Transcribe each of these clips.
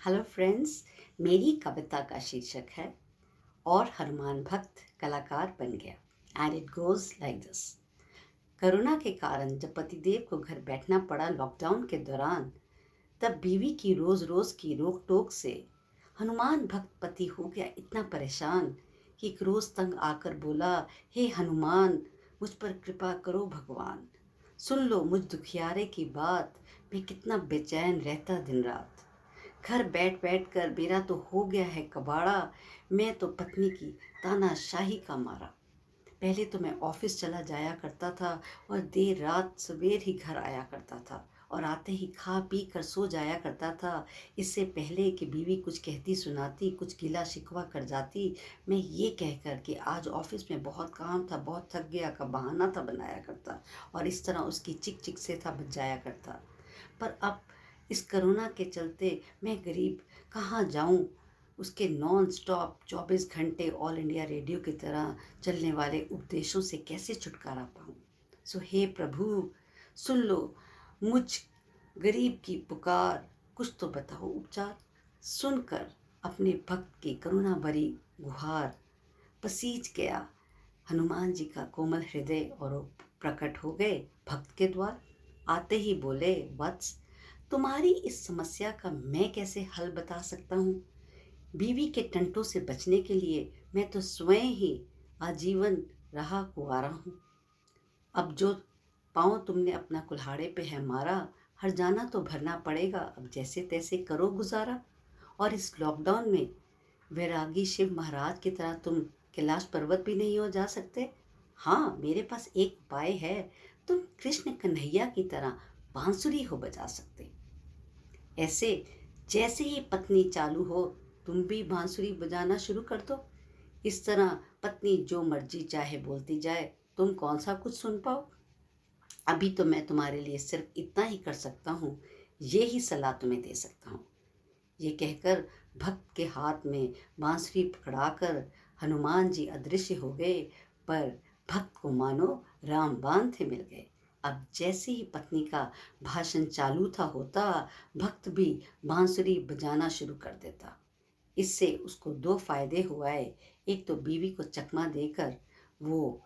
Hello friends. मेरी कविता का शीर्षक है और हनुमान भक्त कलाकार बन गया and it goes like this. Corona के कारण जब पतिदेव को घर बैठना पड़ा लॉकडाउन के दौरान, तब बीवी की रोज रोज की रोक टोक से हनुमान भक्त पति हो गया इतना परेशान कि एक रोज तंग आकर बोला, हे हनुमान, मुझ पर कृपा करो भगवान, सुन लो मुझ दुखियारे की बात, मैं कितना बेचैन रहता दिन रात। घर बैठ बैठ कर मेरा तो हो गया है कबाड़ा, मैं तो पत्नी की तानाशाही का मारा। पहले तो मैं ऑफिस चला जाया करता था और देर रात सवेर ही घर आया करता था और आते ही खा पी कर सो जाया करता था। इससे पहले कि बीवी कुछ कहती सुनाती, कुछ गिला शिकवा कर जाती, मैं ये कहकर कि आज ऑफिस में बहुत काम था, बहुत थक गया का बहाना था बनाया करता और इस तरह उसकी चिक चिक से था बच जाया करता। पर अब इस कोरोना के चलते मैं गरीब कहाँ जाऊँ, उसके नॉन स्टॉप 24 घंटे ऑल इंडिया रेडियो की तरह चलने वाले उपदेशों से कैसे छुटकारा पाऊँ। सो हे प्रभु, सुन लो मुझ गरीब की पुकार, कुछ तो बताओ उपचार। सुनकर अपने भक्त की करुणा भरी गुहार, पसीज गया हनुमान जी का कोमल हृदय और वो प्रकट हो गए भक्त के द्वार। आते ही बोले, वत्स, तुम्हारी इस समस्या का मैं कैसे हल बता सकता हूँ। बीवी के टंटों से बचने के लिए मैं तो स्वयं ही आजीवन रहा कुंवारा हूँ। अब जो पाँव तुमने अपना कुल्हाड़े पे है मारा, हर जाना तो भरना पड़ेगा, अब जैसे तैसे करो गुजारा। और इस लॉकडाउन में वैरागी शिव महाराज की तरह तुम कैलाश पर्वत भी नहीं हो जा सकते। हाँ, मेरे पास एक उपाय है, तुम कृष्ण कन्हैया की तरह बांसुरी हो बजा सकते। ऐसे जैसे ही पत्नी चालू हो, तुम भी बांसुरी बजाना शुरू कर दो। इस तरह पत्नी जो मर्जी चाहे बोलती जाए, तुम कौन सा कुछ सुन पाओ। अभी तो मैं तुम्हारे लिए सिर्फ इतना ही कर सकता हूँ, ये ही सलाह तुम्हें दे सकता हूँ। ये कहकर भक्त के हाथ में बांसुरी पकड़ाकर हनुमान जी अदृश्य हो गए, पर भक्त को मानो रामबाण थे मिल गए। अब जैसे ही पत्नी का भाषण चालू था होता, भक्त भी बांसुरी बजाना शुरू कर देता। इससे उसको दो फायदे हुए। एक तो बीवी को चकमा देकर वो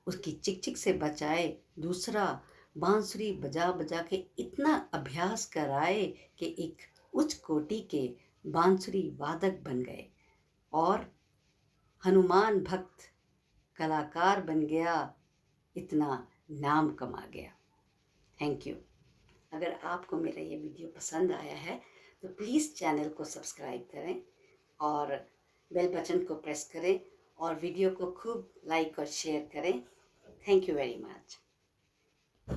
उसकी चिक चिक से बचाए, दूसरा बांसुरी बजा बजा के इतना अभ्यास कराए कि एक उच्च कोटि के बांसुरी वादक बन गए और हनुमान भक्त कलाकार बन गया, इतना नाम कमा गया। Thank you. अगर आपको मेरा ये वीडियो पसंद आया है तो प्लीज़ चैनल को सब्सक्राइब करें और बेल बटन को प्रेस करें और वीडियो को खूब लाइक और शेयर करें। Thank you very much.